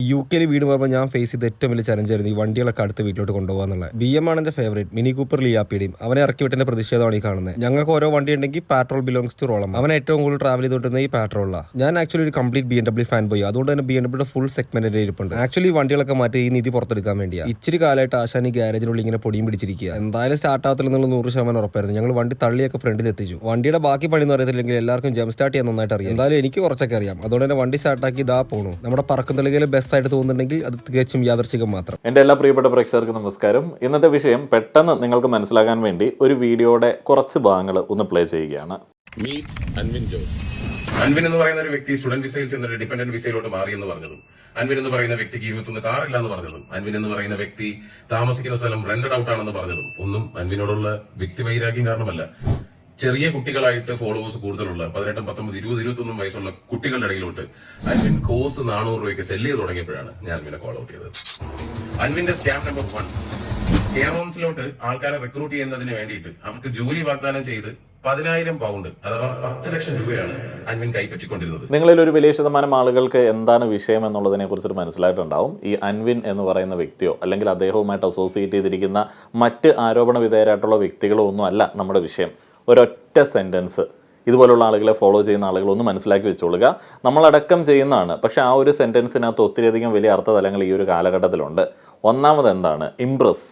UK വീട് പോകുമ്പോൾ ഞാൻ ഫേസ് ചെയ്ത ഏറ്റവും വലിയ ചലഞ്ച് ആയിരുന്നു ഈ വണ്ടികളൊക്കെ അടുത്ത വീട്ടിലോട്ട് കൊണ്ടുപോകാന്നുള്ളത്. BM ആണ് എന്റെ ഫേവറേറ്റ്, മിനി കൂപ്പർ ലിയാപ്പിയുടെയും. അവനെ ഇറക്കി വിട്ടതിന്റെ പ്രതിഷേധമാണ് ഈ കാണുന്നത്. ഞങ്ങൾക്ക് ഓരോ വണ്ടി ഉണ്ടെങ്കിൽ പാട്രോൾ ബിലോങ്സ് ടു റോളം. അവൻ ഏറ്റവും കൂടുതൽ ട്രാവൽ ചെയ്തുകൊണ്ടിരുന്ന ഈ പാട്രോളാണ്. ഞാൻ ആക്ച്വലി ഒരു കംപ്ലീറ്റ് BMW ഫാൻ പോയി, അതുകൊണ്ട് തന്നെ BMW ഫുൾ സെഗ്മെന്റ് ഇരിപ്പുണ്ട്. ആക്ച്വലി വണ്ടികളൊക്കെ മാറ്റി ഈ നിധി പുറത്തെടുക്കാൻ വേണ്ടിയാണ്. ഇച്ചിരി കാലമായിട്ട് ആശാൻ ഈ ഗ്യാരേജിനുള്ളിൽ ഇങ്ങനെ പൊടിയും പിടിച്ചിരിക്കുക. എന്തായാലും സ്റ്റാർട്ട് ആവത്തില്ലെന്നുള്ള 100% ഉറപ്പായിരുന്നു. ഞങ്ങൾ വണ്ടി തള്ളിയൊക്കെ ഫ്രണ്ടിൽ എത്തിച്ചു. വണ്ടിയുടെ ബാക്കി പണി എന്ന് അറിയത്തില്ലെങ്കിൽ എല്ലാവർക്കും ജംപ് സ്റ്റാർട്ട് ചെയ്യാൻ നന്നായിട്ട് അറിയാം. എന്തായാലും എനിക്ക് കുറച്ചൊക്കെ അറിയാം. അതുകൊണ്ട് തന്നെ വണ്ടി സ്റ്റാർട്ടാക്കി ഇതാ പോണു. നമ്മുടെ പറക്കുന്തളികയിൽ ബെസ്റ്റ് ആയിട്ട് തോന്നുന്നുണ്ടെങ്കിൽ അത് തികച്ചും യാദർശികം മാത്രം. എൻ്റെ എല്ലാ പ്രിയപ്പെട്ട പ്രേക്ഷകർക്ക് നമസ്കാരം. ഇന്നത്തെ വിഷയം പെട്ടെന്ന് നിങ്ങൾക്ക് മനസ്സിലാക്കാൻ വേണ്ടി ഒരു വീഡിയോയുടെ കുറച്ച് ഭാഗങ്ങൾ ഒന്ന് പ്ലേ ചെയ്യുകയാണ്. അൻവിൻ എന്ന് പറയുന്ന ഒരു വ്യക്തി സ്റ്റുഡന്റ് വിസയിൽ ചെന്നിട്ട് ഡിപെൻഡന്റ് വിസയിലോട്ട് മാറി എന്ന് പറഞ്ഞതും, അൻവിൻ എന്ന് പറയുന്ന വ്യക്തിക്ക് 21 കാറില്ല എന്ന് പറഞ്ഞതും, അൻവിൻ എന്ന് പറയുന്ന വ്യക്തി താമസിക്കുന്ന സ്ഥലം റെന്റഡ് ഔട്ട് ആണെന്ന് പറഞ്ഞതും ഒന്നും അൻവിനോടുള്ള വ്യക്തിവൈരാഗ്യം കാരണമല്ല. ചെറിയ കുട്ടികളായിട്ട് ഫോളോവേഴ്സ് കൂടുതലുള്ള 18, 19, 20, 21 വയസ്സുള്ള കുട്ടികളുടെ ഇടയിലോട്ട് അൻവിൻ കോഴ്സ് 400 രൂപയ്ക്ക് സെല്ല് ചെയ്ത് തുടങ്ങിയപ്പോഴാണ് ഞാൻ അൻവിനെ കോൾ ഔട്ട് ചെയ്തത്. അൻവിന്റെ സ്കാം നമ്പർ 1, കെയർ ഹോംസിലോട്ട് ആൾക്കാരെ റിക്രൂട്ട് ചെയ്യുന്നതിന് വേണ്ടിയിട്ട് അവർക്ക് ജോലി വാഗ്ദാനം ചെയ്ത് 10,000 പൗണ്ട് അഥവാ 10 ലക്ഷം രൂപയാണ് അൻവിൻ കൈപ്പറ്റിക്കൊണ്ടിരുന്നത്. നിങ്ങളിൽ ഒരു വലിയ ശതമാനം ആളുകൾക്ക് എന്താണ് വിഷയം എന്നുള്ളതിനെ കുറിച്ചിട്ട് മനസ്സിലായിട്ടുണ്ടാവും. ഈ അൻവിൻ എന്ന് പറയുന്ന വ്യക്തിയോ അല്ലെങ്കിൽ അദ്ദേഹവുമായിട്ട് അസോസിയേറ്റ് ചെയ്തിരിക്കുന്ന മറ്റ് ആരോപണ വിധേയരായിട്ടുള്ള വ്യക്തികളോ ഒന്നും അല്ല നമ്മുടെ വിഷയം. ഒരൊറ്റ സെന്റൻസ് ഇതുപോലുള്ള ആളുകളെ ഫോളോ ചെയ്യുന്ന ആളുകൾ ഒന്ന് മനസ്സിലാക്കി വെച്ചോളുക. നമ്മളടക്കം ചെയ്യുന്നതാണ്, പക്ഷെ ആ ഒരു സെന്റൻസിനകത്ത് ഒത്തിരിയധികം വലിയ അർത്ഥതലങ്ങൾ ഈ ഒരു കാലഘട്ടത്തിലുണ്ട്. ഒന്നാമത് എന്താണ്? Impress,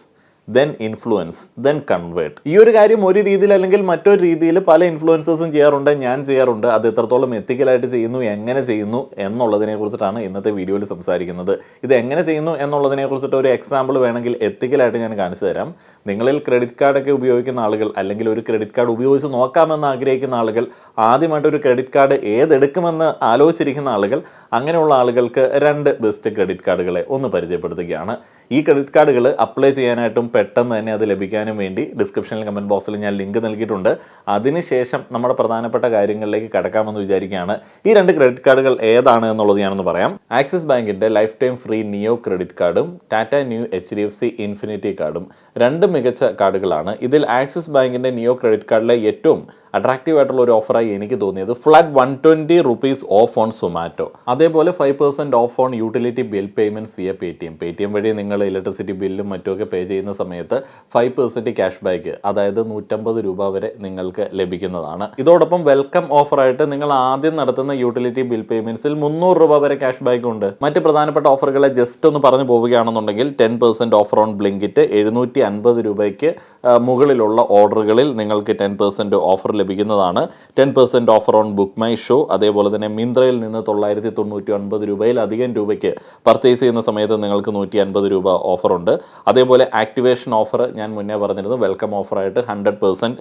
then influence, then convert. ഈ ഒരു കാര്യം ഒരു രീതിയിൽ അല്ലെങ്കിൽ മറ്റൊരു രീതിയിൽ പല ഇൻഫ്ലുവൻസേഴ്സും ചെയ്യാറുണ്ട്, ഞാൻ ചെയ്യാറുണ്ട്. അത് എത്രത്തോളം എത്തിക്കലായിട്ട് ചെയ്യുന്നു, എങ്ങനെ ചെയ്യുന്നു എന്നുള്ളതിനെ കുറിച്ചിട്ടാണ് ഇന്നത്തെ വീഡിയോയിൽ സംസാരിക്കുന്നത്. ഇത് എങ്ങനെ ചെയ്യുന്നു എന്നുള്ളതിനെ കുറിച്ചിട്ട് ഒരു എക്സാമ്പിൾ വേണമെങ്കിൽ എത്തിക്കലായിട്ട് ഞാൻ കാണിച്ചു തരാം. നിങ്ങളിൽ ക്രെഡിറ്റ് കാർഡൊക്കെ ഉപയോഗിക്കുന്ന ആളുകൾ അല്ലെങ്കിൽ ഒരു ക്രെഡിറ്റ് കാർഡ് ഉപയോഗിച്ച് നോക്കാമെന്ന് ആഗ്രഹിക്കുന്ന ആളുകൾ, ആദ്യമായിട്ട് ഒരു ക്രെഡിറ്റ് കാർഡ് ഏതെടുക്കുമെന്ന് ആലോചിച്ചിരിക്കുന്ന ആളുകൾ, അങ്ങനെയുള്ള ആളുകൾക്ക് 2 ബെസ്റ്റ് ക്രെഡിറ്റ് കാർഡുകളെ ഒന്ന് പരിചയപ്പെടുത്തുകയാണ്. ഈ ക്രെഡിറ്റ് കാർഡുകൾ അപ്ലൈ ചെയ്യാനായിട്ടും പെട്ടെന്ന് തന്നെ അത് ലഭിക്കാനും വേണ്ടി ഡിസ്ക്രിപ്ഷനിൽ കമൻറ്റ് ബോക്സിൽ ഞാൻ ലിങ്ക് നൽകിയിട്ടുണ്ട്. അതിനുശേഷം നമ്മുടെ പ്രധാനപ്പെട്ട കാര്യങ്ങളിലേക്ക് കടക്കാമെന്ന് വിചാരിക്കുകയാണ്. ഈ 2 ക്രെഡിറ്റ് കാർഡുകൾ ഏതാണ് എന്നുള്ളത് ഞാനൊന്ന് പറയാം. ആക്സിസ് ബാങ്കിൻ്റെ lifetime free neo credit കാർഡും ടാറ്റ ന്യൂ HDFC ഇൻഫിനിറ്റി കാർഡും 2 മികച്ച കാർഡുകളാണ്. ഇതിൽ ആക്സിസ് ബാങ്കിൻ്റെ നിയോ ക്രെഡിറ്റ് കാർഡിലെ ഏറ്റവും അട്രാക്റ്റീവ് ആയിട്ടുള്ള ഒരു ഓഫറായി എനിക്ക് തോന്നിയത് flat 120 rupees off on Zomato, അതേപോലെ 5% off on utility bill payments via Paytm വഴി നിങ്ങൾ ഇലക്ട്രിസിറ്റി ബില്ലും മറ്റുമൊക്കെ പേ ചെയ്യുന്ന സമയത്ത് 5% ക്യാഷ് ബാക്ക്, അതായത് 150 രൂപ വരെ നിങ്ങൾക്ക് ലഭിക്കുന്നതാണ്. ഇതോടൊപ്പം വെൽക്കം ഓഫറായിട്ട് നിങ്ങൾ ആദ്യം നടത്തുന്ന യൂട്ടിലിറ്റി ബിൽ പേയ്മെന്റ്സിൽ 300 രൂപ വരെ ക്യാഷ് ബാക്ക് ഉണ്ട്. മറ്റ് പ്രധാനപ്പെട്ട ഓഫറുകളെ ജസ്റ്റ് ഒന്ന് പറഞ്ഞു പോവുകയാണെന്നുണ്ടെങ്കിൽ 10% ഓഫർ ഓൺ ബ്ലിങ്കിറ്റ്, 750 രൂപയ്ക്ക് മുകളിലുള്ള ഓർഡറുകളിൽ നിങ്ങൾക്ക് 10% ഓഫർ ലഭിക്കുന്നതാണ്. 10% offer on book my show, അതേപോലെ തന്നെ മിന്ത്രയിൽ നിന്ന് 999 രൂപയിലധികം രൂപയ്ക്ക് പർച്ചേസ് ചെയ്യുന്ന സമയത്ത് നിങ്ങൾക്ക് 150 രൂപ ഓഫറുണ്ട്. അതേപോലെ ആക്ടിവേഷൻ ഓഫർ ഞാൻ മുന്നേ പറഞ്ഞിരുന്നു. വെൽക്കം ഓഫറായിട്ട് 100%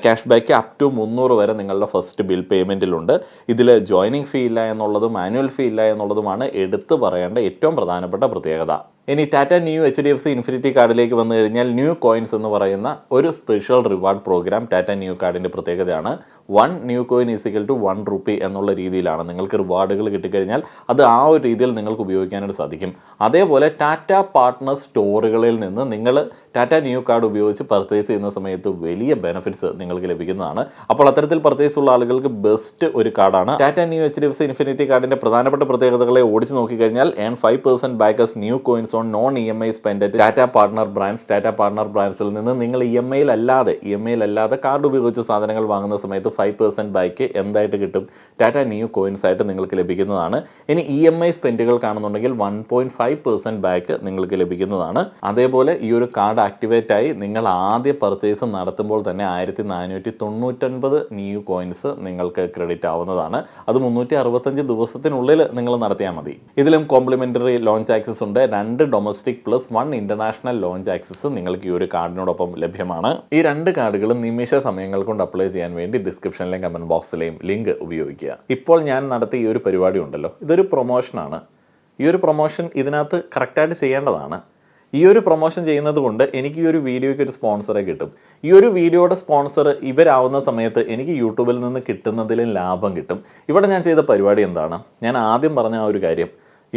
ക്യാഷ് ബാക്ക് അപ് ടു 300 വരെ നിങ്ങളുടെ ഫസ്റ്റ് ബിൽ പേയ്മെൻറ്റിലുണ്ട്. ഇതിൽ ജോയിനിങ് ഫീ ഇല്ല എന്നുള്ളതും ആനുവൽ ഫീ ഇല്ല എന്നുള്ളതുമാണ് എടുത്തു പറയേണ്ട ഏറ്റവും പ്രധാനപ്പെട്ട പ്രത്യേകത. ഇനി ടാറ്റ ന്യൂ HDFC ഇൻഫിനിറ്റി കാർഡിലേക്ക് വന്നു കഴിഞ്ഞാൽ ന്യൂ കോയിൻസ് എന്ന് പറയുന്ന ഒരു special reward programme Tata new കാർഡിൻ്റെ പ്രത്യേകതയാണ്. 1 new coin is equal to 1 rupee എന്നുള്ള രീതിയിലാണ് നിങ്ങൾക്ക് റിവാർഡുകൾ കിട്ടിക്കഴിഞ്ഞാൽ അത് ആ ഒരു രീതിയിൽ നിങ്ങൾക്ക് ഉപയോഗിക്കാനായിട്ട് സാധിക്കും. അതേപോലെ ടാറ്റ പാർട്ട്ണർ സ്റ്റോറുകളിൽ നിന്ന് നിങ്ങൾ ടാറ്റ ന്യൂ കാർഡ് ഉപയോഗിച്ച് പർച്ചേസ് ചെയ്യുന്ന സമയത്ത് വലിയ ബെനിഫിറ്റ്സ് നിങ്ങൾക്ക് ലഭിക്കുന്നതാണ്. അപ്പോൾ അത്തരത്തിൽ പർച്ചേസ് ഉള്ള ആളുകൾക്ക് ബെസ്റ്റ് ഒരു കാർഡാണ് ടാറ്റ ന്യൂ HDFC ഇൻഫിനിറ്റി കാർഡിൻ്റെ പ്രധാനപ്പെട്ട പ്രത്യേകതകളെ ഓടിച്ച് നോക്കിക്കഴിഞ്ഞാൽ earn 5% back as Neu coins on non EMI spend Tata partner brands. Tata partner ബ്രാൻഡ്സിൽ നിന്ന് നിങ്ങൾ EMI അല്ലാതെ കാർഡ് ഉപയോഗിച്ച് സാധനങ്ങൾ വാങ്ങുന്ന സമയത്ത് 5% ബാക്ക് എന്തായിട്ട് കിട്ടും? ടാറ്റ ന്യൂ കോയിൻസ് ആയിട്ട് നിങ്ങൾക്ക് ലഭിക്കുന്നതാണ്. ഇനി EMI സ്പെൻഡുകൾ കാണുന്നുണ്ടെങ്കിൽ 1.5% ബാക്ക് നിങ്ങൾക്ക് ലഭിക്കുന്നതാണ്. അതേപോലെ ഈ ഒരു കാർഡ് ആക്ടിവേറ്റ് ആയി നിങ്ങൾ ആദ്യ പർച്ചേസ് നടത്തുമ്പോൾ തന്നെ 1499 ന്യൂ കോയിൻസ് നിങ്ങൾക്ക് ക്രെഡിറ്റ് ആവുന്നതാണ്. അത് 365 ദിവസത്തിനുള്ളിൽ നിങ്ങൾ നടത്തിയാൽ മതി. ഇതിലും കോംപ്ലിമെന്ററി ലോഞ്ച് ആക്സസ് ഉണ്ട്. 2 domestic plus 1 international launch access നിങ്ങൾക്ക് ഈ ഒരു കാർഡിനോടൊപ്പം ലഭ്യമാണ്. ഈ 2 കാർഡുകളും നിമിഷ സമയങ്ങൾ കൊണ്ട് അപ്ലൈ ചെയ്യാൻ വേണ്ടി ഡിസ്ക്രിപ്ഷനിലെയും കമന്റ് ബോക്സിലെയും ലിങ്ക് ഉപയോഗിക്കുക. ഇപ്പോൾ ഞാൻ നടത്തിയ ഈ ഒരു പരിപാടി ഉണ്ടല്ലോ, ഇതൊരു പ്രൊമോഷനാണ്. ഈ ഒരു പ്രൊമോഷൻ ഇതിനകത്ത് കറക്റ്റായിട്ട് ചെയ്യേണ്ടതാണ്. ഈ ഒരു പ്രൊമോഷൻ ചെയ്യുന്നത് കൊണ്ട് എനിക്ക് ഈ ഒരു വീഡിയോയ്ക്ക് ഒരു സ്പോൺസറെ കിട്ടും. ഈ ഒരു വീഡിയോയുടെ സ്പോൺസർ ഇവരാവുന്ന സമയത്ത് എനിക്ക് യൂട്യൂബിൽ നിന്ന് കിട്ടുന്നതിലും ലാഭം കിട്ടും. ഇവിടെ ഞാൻ ചെയ്ത പരിപാടി എന്താണ്? ഞാൻ ആദ്യം പറഞ്ഞ ആ ഒരു കാര്യം,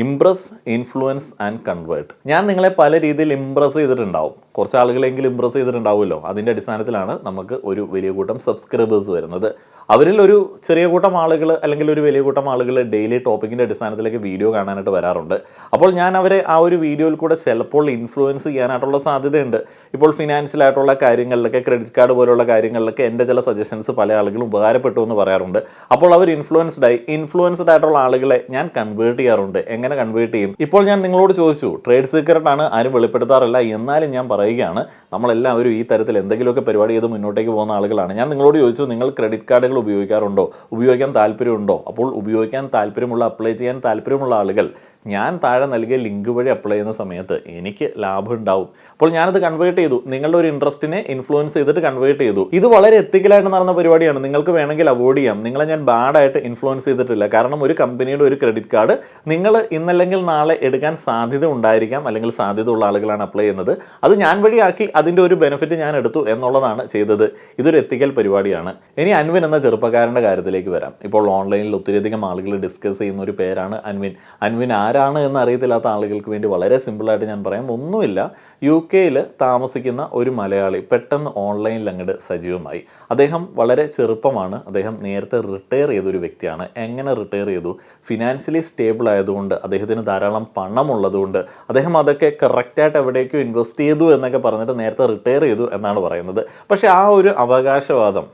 ഇംപ്രസ്, ഇൻഫ്ലുവൻസ് ആൻഡ് കൺവേർട്ട്. ഞാൻ നിങ്ങളെ പല രീതിയിൽ ഇംപ്രസ് ചെയ്തിട്ടുണ്ടാവും. കുറച്ച് ആളുകളെങ്കിലും ഇമ്പ്രസ് ചെയ്തിട്ടുണ്ടാവുമല്ലോ. അതിൻ്റെ അടിസ്ഥാനത്തിലാണ് നമുക്ക് ഒരു വലിയ കൂട്ടം സബ്സ്ക്രൈബേഴ്സ് വരുന്നത്. അവരിൽ ഒരു ചെറിയ കൂട്ടം ആളുകൾ അല്ലെങ്കിൽ ഒരു വലിയ കൂട്ടം ആളുകൾ ഡെയിലി ടോപ്പിക്കിൻ്റെ അടിസ്ഥാനത്തിലേക്ക് വീഡിയോ കാണാനായിട്ട് വരാറുണ്ട്. അപ്പോൾ ഞാൻ അവരെ ആ ഒരു വീഡിയോയിൽ കൂടെ ചിലപ്പോൾ ഇൻഫ്ലുവൻസ് ചെയ്യാനായിട്ടുള്ള സാധ്യതയുണ്ട്. ഇപ്പോൾ ഫിനാൻഷ്യൽ ആയിട്ടുള്ള കാര്യങ്ങളിലൊക്കെ, ക്രെഡിറ്റ് കാർഡ് പോലുള്ള കാര്യങ്ങളിലൊക്കെ എൻ്റെ ചില സജഷൻസ് പല ആളുകളും ഉപകാരപ്പെട്ടു എന്ന് പറയാറുണ്ട്. അപ്പോൾ അവർ ഇൻഫ്ലുവൻസ്ഡ് ആയിട്ടുള്ള ആളുകളെ ഞാൻ കൺവേർട്ട് ചെയ്യാറുണ്ട്. എങ്ങനെ കൺവേർട്ട് ചെയ്യും? ഇപ്പോൾ ഞാൻ നിങ്ങളോട് ചോദിച്ചു, ട്രേഡ് സീക്രട്ട് ആണ്, ആരും വെളിപ്പെടുത്താറില്ല, എന്നാലും ഞാൻ പറയുകയാണ്, നമ്മളെല്ലാവരും ഈ തരത്തിൽ എന്തെങ്കിലുമൊക്കെ പരിപാടി ചെയ്ത് മുന്നോട്ടേക്ക് പോകുന്ന ആളുകളാണ്. ഞാൻ നിങ്ങളോട് ചോദിച്ചു, നിങ്ങൾ ക്രെഡിറ്റ് കാർഡുകൾ ഉപയോഗിക്കാറുണ്ടോ, ഉപയോഗിക്കാൻ താല്പര്യമുണ്ടോ? അപ്പോൾ ഉപയോഗിക്കാൻ താല്പര്യമുള്ള, അപ്ലൈ ചെയ്യാൻ താല്പര്യമുള്ള ആളുകൾ ഞാൻ താഴെ നൽകിയ ലിങ്ക് വഴി അപ്ലൈ ചെയ്യുന്ന സമയത്ത് എനിക്ക് ലാഭം ഉണ്ടാവും. അപ്പോൾ ഞാനത് കൺവേർട്ട് ചെയ്തു, നിങ്ങളുടെ ഒരു ഇൻട്രസ്റ്റിനെ ഇൻഫ്ലുവൻസ് ചെയ്തിട്ട് കൺവേർട്ട് ചെയ്തു. ഇത് വളരെ എത്തിക്കലായിട്ട് നടന്ന പരിപാടിയാണ്. നിങ്ങൾക്ക് വേണമെങ്കിൽ അവോയ്ഡ് ചെയ്യാം. നിങ്ങളെ ഞാൻ ബാഡായിട്ട് ഇൻഫ്ലുവൻസ് ചെയ്തിട്ടില്ല. കാരണം ഒരു കമ്പനിയുടെ ഒരു ക്രെഡിറ്റ് കാർഡ് നിങ്ങൾ ഇന്നല്ലെങ്കിൽ നാളെ എടുക്കാൻ സാധ്യത ഉണ്ടായിരിക്കാം, അല്ലെങ്കിൽ സാധ്യത ഉള്ള ആളുകളാണ് അപ്ലൈ ചെയ്യുന്നത്. അത് ഞാൻ വഴിയാക്കി അതിൻ്റെ ഒരു ബെനിഫിറ്റ് ഞാൻ എടുത്തു എന്നുള്ളതാണ് ചെയ്തത്. ഇതൊരു എത്തിക്കൽ പരിപാടിയാണ്. ഇനി അൻവിൻ എന്ന ചെറുപ്പക്കാരൻ്റെ കാര്യത്തിലേക്ക് വരാം. ഇപ്പോൾ ഓൺലൈനിൽ ഒത്തിരിയധികം ആളുകൾ ഡിസ്കസ് ചെയ്യുന്ന ഒരു പേരാണ് അൻവിൻ. അൻവിൻ ആരാണ് എന്ന് അറിയത്തില്ലാത്ത ആളുകൾക്ക് വേണ്ടി വളരെ സിമ്പിളായിട്ട് ഞാൻ പറയാം. ഒന്നുമില്ല, UK-യിൽ താമസിക്കുന്ന ഒരു മലയാളി പെട്ടെന്ന് ഓൺലൈനിൽ അങ്ങോട്ട് സജീവമായി. അദ്ദേഹം വളരെ ചെറുപ്പമാണ്. അദ്ദേഹം നേരത്തെ റിട്ടയർ ചെയ്തൊരു വ്യക്തിയാണ്. എങ്ങനെ റിട്ടയർ ചെയ്തു? ഫിനാൻഷ്യലി സ്റ്റേബിൾ ആയതുകൊണ്ട്, അദ്ദേഹത്തിന് ധാരാളം പണമുള്ളതുകൊണ്ട് അദ്ദേഹം അതൊക്കെ കറക്റ്റായിട്ട് എവിടേക്കോ ഇൻവെസ്റ്റ് ചെയ്തു എന്നൊക്കെ പറഞ്ഞിട്ട് നേരത്തെ റിട്ടയർ ചെയ്തു എന്നാണ് പറയുന്നത്. പക്ഷേ ആ ഒരു അവകാശവാദം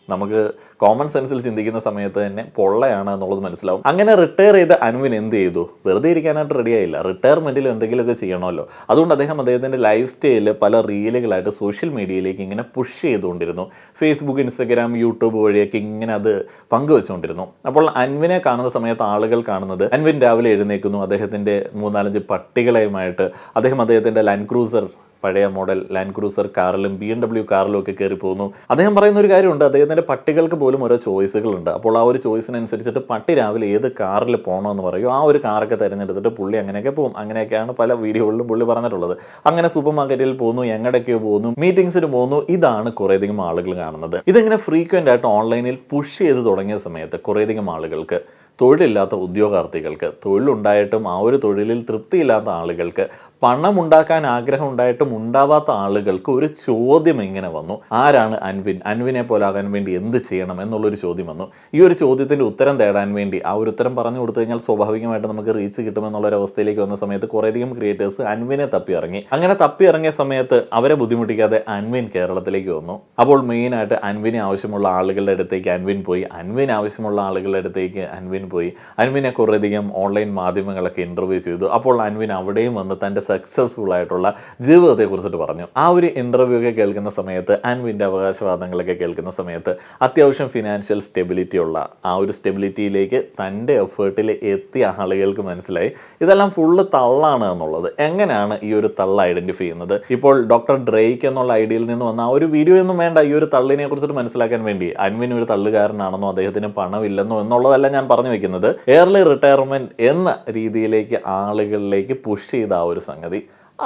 നമുക്ക് കോമൺ സെൻസിൽ ചിന്തിക്കുന്ന സമയത്ത് തന്നെ പൊള്ളയാണ് എന്നുള്ളത് മനസ്സിലാവും. അങ്ങനെ റിട്ടയർ ചെയ്ത് അൻവിൻ എന്ത് ചെയ്തു? വെറുതെ ഇരിക്കാനായിട്ട് റെഡിയായില്ല. റിട്ടയർമെൻറ്റിൽ എന്തെങ്കിലുമൊക്കെ ചെയ്യണമല്ലോ. അതുകൊണ്ട് അദ്ദേഹത്തിൻ്റെ ലൈഫ് സ്റ്റൈലിൽ പല റീലുകളായിട്ട് സോഷ്യൽ മീഡിയയിലേക്ക് ഇങ്ങനെ പുഷ് ചെയ്തുകൊണ്ടിരുന്നു. ഫേസ്ബുക്ക്, ഇൻസ്റ്റഗ്രാം, യൂട്യൂബ് വഴിയൊക്കെ ഇങ്ങനെ അത് പങ്കുവെച്ചുകൊണ്ടിരുന്നു. അപ്പോൾ അൻവിനെ കാണുന്ന സമയത്ത് ആളുകൾ കാണുന്നത്, അൻവിൻ രാവിലെ എഴുന്നേക്കുന്നു, അദ്ദേഹത്തിൻ്റെ 3-4 പട്ടികളെയുമായിട്ട് അദ്ദേഹത്തിൻ്റെ ലാൻഡ് ക്രൂസർ, പഴയ മോഡൽ ലാൻഡ് ക്രൂസർ കാറിലും BMW കാറിലും ഒക്കെ കയറി പോകുന്നു. അദ്ദേഹം പറയുന്ന ഒരു കാര്യമുണ്ട്, അദ്ദേഹത്തിൻ്റെ പട്ടികൾക്ക് പോലും ഓരോ ചോയ്സുകളുണ്ട്. അപ്പോൾ ആ ഒരു ചോയ്സിനനുസരിച്ചിട്ട് പട്ടി രാവിലെ ഏത് കാറിൽ പോകണമെന്ന് പറയും, ആ ഒരു കാറൊക്കെ തിരഞ്ഞെടുത്തിട്ട് പുള്ളി അങ്ങനെയൊക്കെ പോകും. അങ്ങനെയൊക്കെയാണ് പല വീഡിയോകളിലും പുള്ളി പറഞ്ഞിട്ടുള്ളത്. അങ്ങനെ സൂപ്പർ മാർക്കറ്റിൽ പോകുന്നു, എങ്ങടെയൊക്കെയോ പോകുന്നു, മീറ്റിംഗ്സിന് പോകുന്നു. ഇതാണ് കുറേയധികം ആളുകൾ കാണുന്നത്. ഇതിങ്ങനെ ഫ്രീക്വൻ്റ് ആയിട്ട് ഓൺലൈനിൽ പുഷ് ചെയ്ത് തുടങ്ങിയ സമയത്ത് കുറേയധികം ആളുകൾക്ക്, തൊഴിലില്ലാത്ത ഉദ്യോഗാർത്ഥികൾക്ക്, തൊഴിലുണ്ടായിട്ടും ആ ഒരു തൊഴിലിൽ തൃപ്തിയില്ലാത്ത ആളുകൾക്ക്, പണം ഉണ്ടാക്കാൻ ആഗ്രഹം ഉണ്ടായിട്ടും ഉണ്ടാവാത്ത ആളുകൾക്ക് ഒരു ചോദ്യം ഇങ്ങനെ വന്നു, ആരാണ് അൻവിൻ? അൻവിനെ പോലെ ആകാൻ വേണ്ടി എന്ത് ചെയ്യണം എന്നുള്ളൊരു ചോദ്യം വന്നു. ഈ ഒരു ചോദ്യത്തിൻ്റെ ഉത്തരം തേടാൻ വേണ്ടി ആ ഒരു ഉത്തരം പറഞ്ഞു കൊടുത്തു കഴിഞ്ഞാൽ സ്വാഭാവികമായിട്ട് നമുക്ക് റീച്ച് കിട്ടുമെന്നുള്ളൊരവസ്ഥയിലേക്ക് വന്ന സമയത്ത് കുറേയധികം ക്രിയേറ്റേഴ്സ് അൻവിനെ തപ്പി ഇറങ്ങി. അങ്ങനെ തപ്പി ഇറങ്ങിയ സമയത്ത് അവരെ ബുദ്ധിമുട്ടിക്കാതെ അൻവിൻ കേരളത്തിലേക്ക് വന്നു. അപ്പോൾ മെയിനായിട്ട് അൻവിനെ ആവശ്യമുള്ള ആളുകളുടെ അടുത്തേക്ക് അൻവിൻ പോയി, അൻവിൻ ആവശ്യമുള്ള ആളുകളുടെ അടുത്തേക്ക് അൻവിൻ പോയി. അൻവിനെ കുറേയധികം ഓൺലൈൻ മാധ്യമങ്ങളൊക്കെ ഇൻ്റർവ്യൂ ചെയ്തു. അപ്പോൾ അൻവിൻ അവിടെയും വന്ന് തൻ്റെ സക്സസ്ഫുൾ ആയിട്ടുള്ള ജീവിതത്തെക്കുറിച്ചിട്ട് പറഞ്ഞു. ആ ഒരു ഇൻ്റർവ്യൂ ഒക്കെ കേൾക്കുന്ന സമയത്ത്, അൻവിൻ്റെ അവകാശവാദങ്ങളൊക്കെ കേൾക്കുന്ന സമയത്ത് അത്യാവശ്യം ഫിനാൻഷ്യൽ സ്റ്റെബിലിറ്റി ഉള്ള, ആ ഒരു സ്റ്റെബിലിറ്റിയിലേക്ക് തൻ്റെ എഫേർട്ടിൽ എത്തിയ ആളുകൾക്ക് മനസ്സിലായി ഇതെല്ലാം ഫുള്ള് തള്ളാണ് എന്നുള്ളത്. എങ്ങനെയാണ് ഈ ഒരു തള്ള ഐഡൻറ്റിഫൈ ചെയ്യുന്നത്? ഇപ്പോൾ ഡോക്ടർ ഡ്രേക്ക് എന്നുള്ള ഐഡിയയിൽ നിന്ന് വന്ന ആ ഒരു വീഡിയോ ഒന്നും വേണ്ട. ഈ ഒരു തള്ളിനെ കുറിച്ചിട്ട് മനസ്സിലാക്കാൻ വേണ്ടി അൻവിൻ ഒരു തള്ളുകാരനാണെന്നോ അദ്ദേഹത്തിന് പണമില്ലെന്നോ എന്നുള്ളതല്ല ഞാൻ പറഞ്ഞു വെക്കുന്നത്. ഏർലി റിട്ടയർമെൻറ്റ് എന്ന രീതിയിലേക്ക് ആളുകളിലേക്ക് പുഷ് ചെയ്ത ആ ഒരു സംഗതി,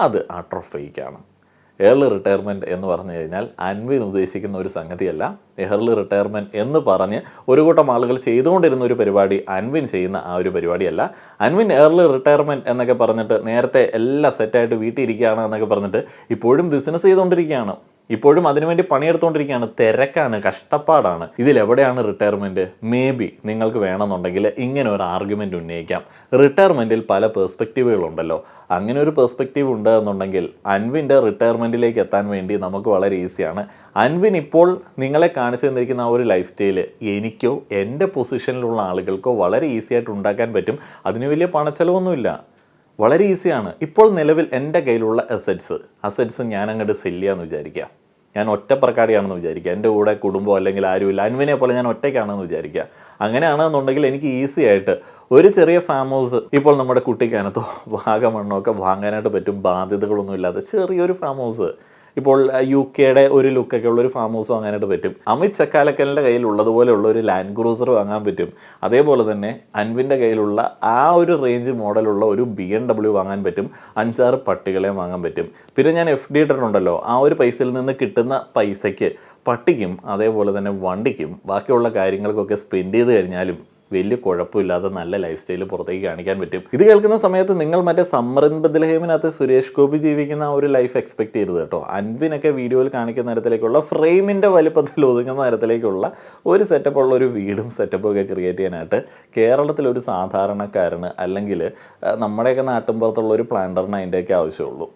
അത് അട്ടർ ഫേക്കാണ്. ഏർലി റിട്ടയർമെൻറ്റ് എന്ന് പറഞ്ഞു കഴിഞ്ഞാൽ അൻവിൻ ഉദ്ദേശിക്കുന്ന ഒരു സംഗതിയല്ല. ഏർലി റിട്ടയർമെൻറ്റ് എന്ന് പറഞ്ഞ് ഒരു കൂട്ടം ആളുകൾ ചെയ്തുകൊണ്ടിരുന്ന ഒരു പരിപാടി അൻവിൻ ചെയ്യുന്ന ആ ഒരു പരിപാടിയല്ല. അൻവിൻ ഏർലി റിട്ടയർമെൻറ്റ് എന്നൊക്കെ പറഞ്ഞിട്ട് നേരത്തെ എല്ലാം സെറ്റായിട്ട് വീട്ടിൽ ഇരിക്കുകയാണ് എന്നൊക്കെ പറഞ്ഞിട്ട് ഇപ്പോഴും ബിസിനസ് ചെയ്തുകൊണ്ടിരിക്കുകയാണ്. ഇപ്പോഴും അതിനുവേണ്ടി പണിയെടുത്തുകൊണ്ടിരിക്കുകയാണ്. തിരക്കാണ്, കഷ്ടപ്പാടാണ്. ഇതിലെവിടെയാണ് റിട്ടയർമെൻറ്റ്? മേ ബി നിങ്ങൾക്ക് വേണമെന്നുണ്ടെങ്കിൽ ഇങ്ങനെ ഒരു ആർഗ്യുമെൻ്റ് ഉന്നയിക്കാം. റിട്ടയർമെൻറ്റിൽ പല പെർസ്പെക്റ്റീവുകളുണ്ടല്ലോ. അങ്ങനെ ഒരു പെർസ്പെക്റ്റീവ് ഉണ്ട് എന്നുണ്ടെങ്കിൽ അൻവിൻ്റെ റിട്ടയർമെൻറ്റിലേക്ക് എത്താൻ വേണ്ടി നമുക്ക് വളരെ ഈസിയാണ്. അൻവിൻ ഇപ്പോൾ നിങ്ങളെ കാണിച്ചു തന്നിരിക്കുന്ന ആ ഒരു ലൈഫ് സ്റ്റൈല് എനിക്കോ എൻ്റെ പൊസിഷനിലുള്ള ആളുകൾക്കോ വളരെ ഈസി ആയിട്ട് ഉണ്ടാക്കാൻ പറ്റും. അതിന് വലിയ പണച്ചെലവൊന്നുമില്ല, വളരെ ഈസിയാണ്. ഇപ്പോൾ നിലവിൽ എൻ്റെ കയ്യിലുള്ള അസറ്റ്സ് ഞാൻ അങ്ങോട്ട് സെല്ല് ചെയ്യാമെന്ന് വിചാരിക്കുക. ഞാൻ ഒറ്റപ്രക്കാടിയാണെന്ന് വിചാരിക്കുക. എൻ്റെ കൂടെ കുടുംബം അല്ലെങ്കിൽ ആരുമില്ല. അൻവിനെ പോലെ ഞാൻ ഒറ്റയ്ക്കാണെന്ന് വിചാരിക്കുക. അങ്ങനെയാണെന്നുണ്ടെങ്കിൽ എനിക്ക് ഈസി ആയിട്ട് ഒരു ചെറിയ ഫാം ഹൗസ്, ഇപ്പോൾ നമ്മുടെ കുട്ടിക്കാനത്തോ വാഗമണ്ണോ ഒക്കെ വാങ്ങാനായിട്ട് പറ്റും. ബാധ്യതകളൊന്നുമില്ലാതെ ചെറിയൊരു ഫാം ഹൗസ്, ഇപ്പോൾ UK-യുടെ ഒരു ലുക്കൊക്കെ ഉള്ളൊരു ഫാം ഹൗസ് വാങ്ങാനായിട്ട് പറ്റും. അമിത് ചക്കാലക്കലിൻ്റെ കയ്യിൽ ഉള്ളതുപോലെയുള്ള ഒരു ലാൻഡ് ക്രൂസർ വാങ്ങാൻ പറ്റും. അതേപോലെ തന്നെ അൻവിൻ്റെ കയ്യിലുള്ള ആ ഒരു റേഞ്ച് മോഡലുള്ള ഒരു BMW വാങ്ങാൻ പറ്റും. 5-6 പട്ടികളെ വാങ്ങാൻ പറ്റും. പിന്നെ ഞാൻ FD ഇട്ടിട്ടുണ്ടല്ലോ, ആ ഒരു പൈസയിൽ നിന്ന് കിട്ടുന്ന പൈസയ്ക്ക് പട്ടിക്കും അതേപോലെ തന്നെ വണ്ടിക്കും ബാക്കിയുള്ള കാര്യങ്ങൾക്കൊക്കെ സ്പെൻഡ് ചെയ്ത് കഴിഞ്ഞാലും വലിയ കുഴപ്പമില്ലാതെ നല്ല ലൈഫ് സ്റ്റൈൽ പുറത്തേക്ക് കാണിക്കാൻ പറ്റും. ഇത് കേൾക്കുന്ന സമയത്ത് നിങ്ങൾ മറ്റേ സമ്മറിൻ ബദൽഹേമിനകത്ത് സുരേഷ് ഗോപി ജീവിക്കുന്ന ആ ഒരു ലൈഫ് എക്സ്പെക്ട് ചെയ്തത് കേട്ടോ. അൻവിനൊക്കെ വീഡിയോയിൽ കാണിക്കുന്ന തരത്തിലേക്കുള്ള ഫ്രെയിമിൻ്റെ വലുപ്പത്തിൽ ഒതുങ്ങുന്ന തരത്തിലേക്കുള്ള ഒരു സെറ്റപ്പ് ഉള്ള ഒരു വീടും സെറ്റപ്പും ഒക്കെ ക്രിയേറ്റ് ചെയ്യാനായിട്ട് കേരളത്തിലൊരു സാധാരണക്കാരന് അല്ലെങ്കിൽ നമ്മുടെയൊക്കെ നാട്ടിൻപുറത്തുള്ള ഒരു പ്ലാന്ററിന് അതിൻ്റെയൊക്കെ ആവശ്യമുള്ളൂ.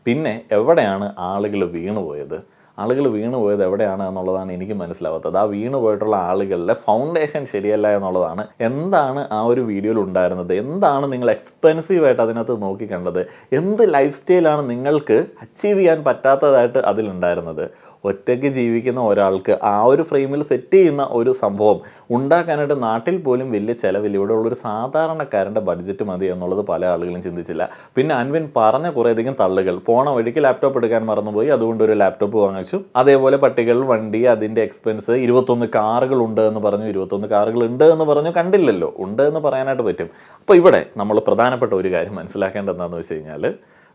പിന്നെ എവിടെയാണ് ആളുകൾ വീണുപോയത്? ആളുകൾ വീണുപോയത് എവിടെയാണ് എന്നുള്ളതാണ് എനിക്ക് മനസ്സിലാവാത്തത്. ആ വീണു പോയിട്ടുള്ള ആളുകളുടെ ഫൗണ്ടേഷൻ ശരിയല്ല എന്നുള്ളതാണ്. എന്താണ് ആ ഒരു വീഡിയോയിൽ ഉണ്ടായിരുന്നത്? എന്താണ് നിങ്ങൾ എക്സ്പെൻസീവായിട്ട് അതിനകത്ത് നോക്കി കണ്ടത്? എന്ത് ലൈഫ് സ്റ്റൈലാണ് നിങ്ങൾക്ക് അച്ചീവ് ചെയ്യാൻ പറ്റാത്തതായിട്ട് അതിലുണ്ടായിരുന്നത്? ഒറ്റയ്ക്ക് ജീവിക്കുന്ന ഒരാൾക്ക് ആ ഒരു ഫ്രെയിമിൽ സെറ്റ് ചെയ്യുന്ന ഒരു സംഭവം ഉണ്ടാക്കാനായിട്ട് നാട്ടിൽ പോലും വലിയ ചിലവില്ല. ഇവിടെ ഉള്ളൊരു സാധാരണക്കാരൻ്റെ ബഡ്ജറ്റ് മതി എന്നുള്ളത് പല ആളുകളും ചിന്തിച്ചില്ല. പിന്നെ അൻവിൻ പറഞ്ഞ കുറേയധികം തള്ളുകൾ, പോണ വഴിക്ക് ലാപ്ടോപ്പ് എടുക്കാൻ മറന്നുപോയി, അതുകൊണ്ട് ഒരു ലാപ്ടോപ്പ് വാങ്ങിച്ചു. അതേപോലെ പട്ടികൾ, വണ്ടി, അതിൻ്റെ എക്സ്പെൻസ്, 21 കാറുകൾ ഉണ്ട് എന്ന് പറഞ്ഞു. 21 കാറുകൾ ഉണ്ട് എന്ന് പറഞ്ഞു, കണ്ടില്ലല്ലോ. ഉണ്ട് എന്ന് പറയാനായിട്ട് പറ്റും. അപ്പോൾ ഇവിടെ നമ്മൾ പ്രധാനപ്പെട്ട ഒരു കാര്യം മനസ്സിലാക്കേണ്ടത് എന്താണെന്ന് വെച്ച് കഴിഞ്ഞാൽ,